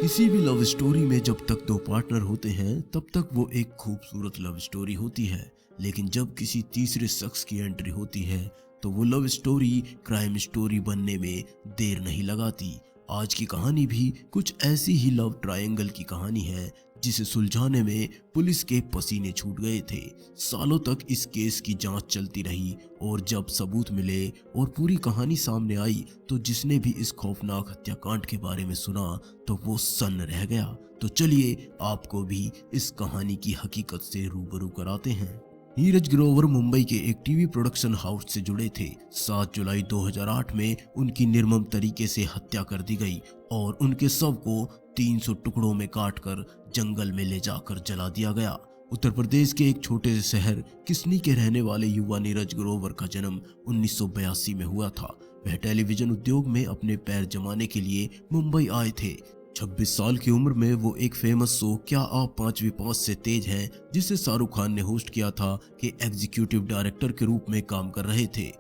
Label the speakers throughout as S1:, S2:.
S1: किसी भी love story में जब तक दो पार्टनर होते हैं तब तक वो एक खूबसूरत लव स्टोरी होती है। लेकिन जब किसी तीसरे शख्स की एंट्री होती है तो वो लव स्टोरी क्राइम स्टोरी बनने में देर नहीं लगाती। आज की कहानी भी कुछ ऐसी ही लव ट्रायंगल की कहानी है जिसे सुलझाने में पुलिस के पसीने छूट गए थे। सालों तक इस केस की जांच चलती रही और जब सबूत मिले और पूरी कहानी सामने आई तो जिसने भी इस खौफनाक हत्याकांड के बारे में सुना तो वो सन्न रह गया। तो चलिए आपको भी इस कहानी की हकीकत से रूबरू कराते हैं। नीरज ग्रोवर मुंबई के एक टीवी प्रोडक्शन हाउस से जुड़े थे। 7 जुलाई 2008 में उनकी निर्मम तरीके से हत्या कर दी गई और उनके शव को 300 टुकड़ों में काटकर जंगल में ले जाकर जला दिया गया। उत्तर प्रदेश के एक छोटे से शहर किसनी के रहने वाले युवा नीरज ग्रोवर का जन्म 1982 में हुआ था। वह टेलीविजन उद्योग में अपने पैर जमाने के लिए मुंबई आए थे। 26 साल की उम्र में वो एक फेमस शो क्या आप 5वीं पास से तेज हैं, जिसे शाहरुख खान ने होस्ट किया था, के एग्जीक्यूटिव डायरेक्टर के रूप में काम कर रहे थे।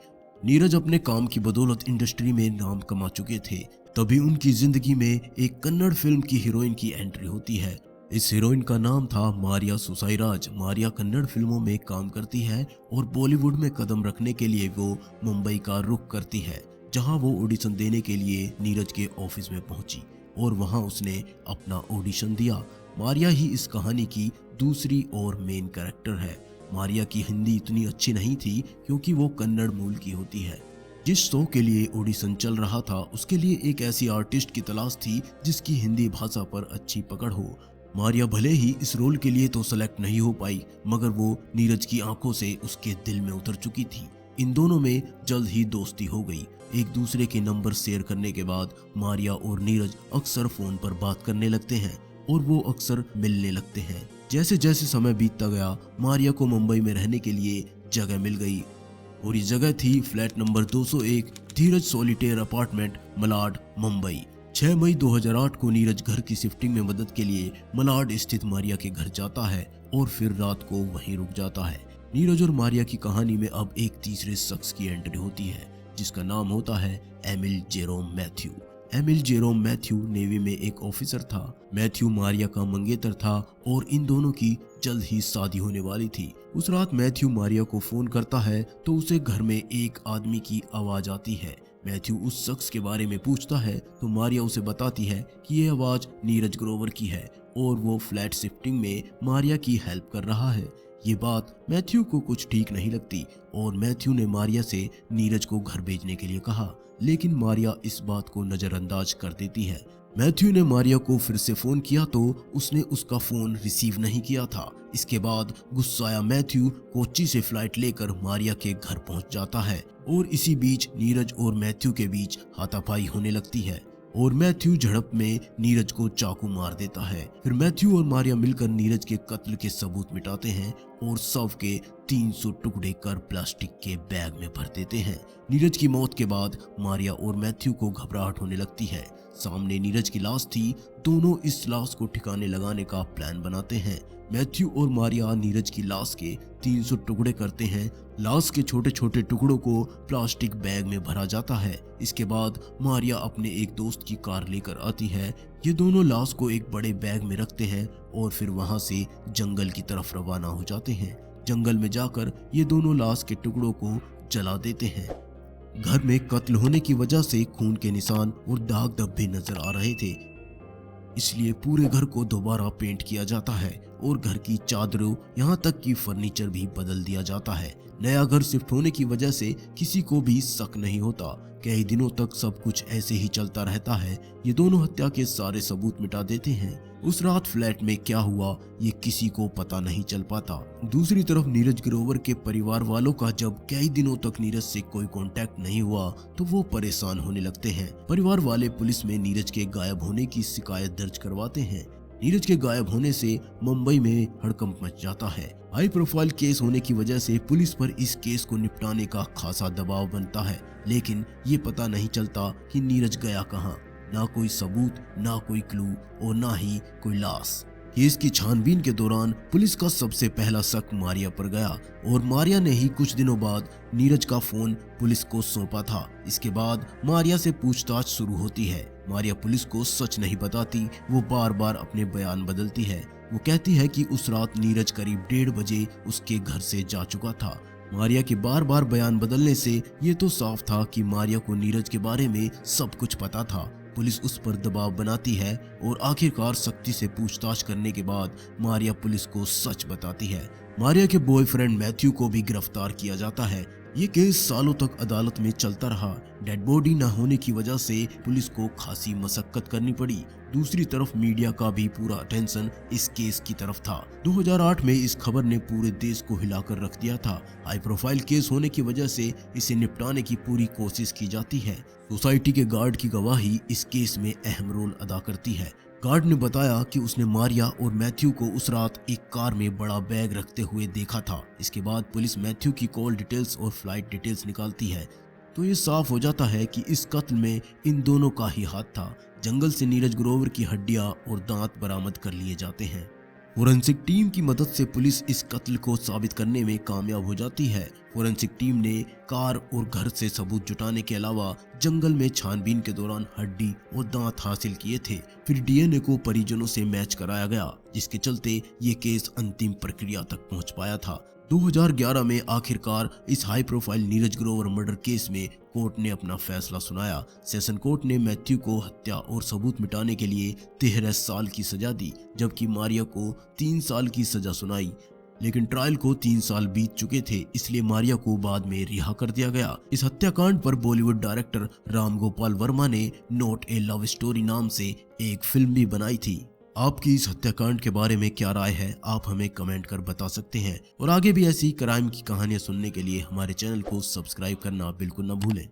S1: नीरज अपने काम की बदौलत इंडस्ट्री में नाम कमा चुके थे। तभी उनकी जिंदगी में एक कन्नड़ फिल्म की हीरोइन की एंट्री होती है। इस हीरोइन का नाम था मारिया सुसाईराज। मारिया कन्नड़ फिल्मों में काम करती है और बॉलीवुड में कदम रखने के लिए वो मुंबई का रुख करती है, जहां वो ऑडिशन देने के लिए नीरज के ऑफिस में पहुंची और वहां उसने अपना ऑडिशन दिया। मारिया ही इस कहानी की दूसरी और मेन कैरेक्टर है। मारिया की हिंदी इतनी अच्छी नहीं थी क्योंकि वो कन्नड़ मूल की होती है। जिस शो के लिए ऑडिशन चल रहा था उसके लिए एक ऐसी आर्टिस्ट की तलाश थी जिसकी हिंदी भाषा पर अच्छी पकड़ हो। मारिया भले ही इस रोल के लिए तो सेलेक्ट नहीं हो पाई, मगर वो नीरज की आंखों से उसके दिल में उतर चुकी थी। इन दोनों में जल्द ही दोस्ती हो गई। एक दूसरे के नंबर शेयर करने के बाद मारिया और नीरज अक्सर फोन पर बात करने लगते हैं और वो अक्सर मिलने लगते हैं। जैसे जैसे समय बीतता गया मारिया को मुंबई में रहने के लिए जगह मिल गई और ये जगह थी फ्लैट नंबर 201 धीरज सॉलिटेयर अपार्टमेंट, मलाड, मुंबई। 6 मई 2008 को नीरज घर की शिफ्टिंग में मदद के लिए मलाड स्थित मारिया के घर जाता है और फिर रात को वहीं रुक जाता है। नीरज और मारिया की कहानी में अब एक तीसरे शख्स की एंट्री होती है जिसका नाम होता है Emil Jerome Matthew. Emil Jerome Matthew navy में एक ऑफिसर था। मैथ्यू मारिया का मंगेतर था और इन दोनों की जल्द ही शादी होने वाली थी। उस रात मैथ्यू मारिया को फोन करता है तो उसे घर में एक आदमी की आवाज आती है। मैथ्यू उस शख्स के बारे में पूछता है तो मारिया उसे बताती है कि यह आवाज नीरज ग्रोवर की है और वो फ्लैट शिफ्टिंग में मारिया की हेल्प कर रहा है। ये बात मैथ्यू को कुछ ठीक नहीं लगती और मैथ्यू ने मारिया से नीरज को घर भेजने के लिए कहा, लेकिन मारिया इस बात को नजरअंदाज कर देती है। मैथ्यू ने मारिया को फिर से फोन किया तो उसने उसका फोन रिसीव नहीं किया था। इसके बाद गुस्साया मैथ्यू कोच्चि से फ्लाइट लेकर मारिया के घर पहुंच जाता है और इसी बीच नीरज और मैथ्यू के बीच हाथापाई होने लगती है और मैथ्यू झड़प में नीरज को चाकू मार देता है। फिर मैथ्यू और मारिया मिलकर नीरज के कत्ल के सबूत मिटाते हैं और शव के 300 टुकड़े कर प्लास्टिक के बैग में भर देते हैं। नीरज की मौत के बाद मारिया और मैथ्यू को घबराहट होने लगती है। सामने नीरज की लाश थी। दोनों इस लाश को ठिकाने लगाने का प्लान बनाते हैं। मैथ्यू और मारिया नीरज की लाश के 300 टुकड़े करते हैं। लाश के छोटे छोटे टुकड़ों को प्लास्टिक बैग में भरा जाता है। इसके बाद मारिया अपने एक दोस्त की कार लेकर आती है। ये दोनों लाश को एक बड़े बैग में रखते हैं और फिर वहां से जंगल की तरफ रवाना हो जाते हैं। जंगल में जाकर ये दोनों लाश के टुकड़ों को जला देते हैं। घर में कत्ल होने की वजह से खून के निशान और दाग धब्बे नजर आ रहे थे, इसलिए पूरे घर को दोबारा पेंट किया जाता है और घर की चादरों यहाँ तक कि फर्नीचर भी बदल दिया जाता है। नया घर शिफ्ट होने की वजह से किसी को भी शक नहीं होता। कई दिनों तक सब कुछ ऐसे ही चलता रहता है। ये दोनों हत्या के सारे सबूत मिटा देते हैं। उस रात फ्लैट में क्या हुआ ये किसी को पता नहीं चल पाता। दूसरी तरफ नीरज ग्रोवर के परिवार वालों का जब कई दिनों तक नीरज से कोई कांटेक्ट नहीं हुआ तो वो परेशान होने लगते हैं। परिवार वाले पुलिस में नीरज के गायब होने की शिकायत दर्ज करवाते हैं। नीरज के गायब होने से मुंबई में हड़कंप मच जाता है। हाई प्रोफाइल केस होने की वजह से पुलिस पर इस केस को निपटाने का खासा दबाव बनता है, लेकिन ये पता नहीं चलता कि नीरज गया कहाँ। ना कोई सबूत, ना कोई क्लू और ना ही कोई लाश। केस की छानबीन के दौरान पुलिस का सबसे पहला शक मारिया पर गया और मारिया ने ही कुछ दिनों बाद नीरज का फोन पुलिस को सौंपा था। इसके बाद मारिया से पूछताछ शुरू होती है। मारिया पुलिस को सच नहीं बताती, वो बार बार अपने बयान बदलती है। वो कहती है कि उस रात नीरज करीब 1:30 बजे उसके घर से जा चुका था। मारिया के बार बार बयान बदलने से ये तो साफ था कि मारिया को नीरज के बारे में सब कुछ पता था। पुलिस उस पर दबाव बनाती है और आखिरकार सख्ती से पूछताछ करने के बाद मारिया पुलिस को सच बताती है। मारिया के बॉयफ्रेंड मैथ्यू को भी गिरफ्तार किया जाता है। ये केस सालों तक अदालत में चलता रहा। डेड बॉडी न होने की वजह से पुलिस को खासी मशक्कत करनी पड़ी। दूसरी तरफ मीडिया का भी पूरा अटेंशन इस केस की तरफ था। 2008 में इस खबर ने पूरे देश को हिलाकर रख दिया था। हाई प्रोफाइल केस होने की वजह से इसे निपटाने की पूरी कोशिश की जाती है। सोसाइटी के गार्ड की गवाही इस केस में अहम रोल अदा करती है। गार्ड ने बताया कि उसने मारिया और मैथ्यू को उस रात एक कार में बड़ा बैग रखते हुए देखा था। इसके बाद पुलिस मैथ्यू की कॉल डिटेल्स और फ्लाइट डिटेल्स निकालती है तो ये साफ हो जाता है कि इस कत्ल में इन दोनों का ही हाथ था। जंगल से नीरज ग्रोवर की हड्डियां और दांत बरामद कर लिए जाते हैं। फोरेंसिक टीम की मदद से पुलिस इस कत्ल को साबित करने में कामयाब हो जाती है। फोरेंसिक टीम ने कार और घर से सबूत जुटाने के अलावा जंगल में छानबीन के दौरान हड्डी और दांत हासिल किए थे। फिर डीएनए को परिजनों से मैच कराया गया, जिसके चलते ये केस अंतिम प्रक्रिया तक पहुंच पाया था। 2011 में आखिरकार इस high profile Neeraj Grover murder case में कोर्ट ने अपना फैसला सुनाया। सेशन कोर्ट ने मैथ्यू को हत्या और सबूत मिटाने के लिए 13 साल की सजा दी, जबकि मारिया को 3 साल की सजा सुनाई। लेकिन ट्रायल को 3 साल बीत चुके थे, इसलिए मारिया को बाद में रिहा कर दिया गया। इस हत्याकांड पर बॉलीवुड डायरेक्टर राम गोपाल वर्मा ने नॉट ए लव स्टोरी नाम से एक फिल्म भी बनाई थी। आपकी इस हत्याकांड के बारे में क्या राय है, आप हमें कमेंट कर बता सकते हैं। और आगे भी ऐसी क्राइम की कहानियां सुनने के लिए हमारे चैनल को सब्सक्राइब करना बिल्कुल न भूलें।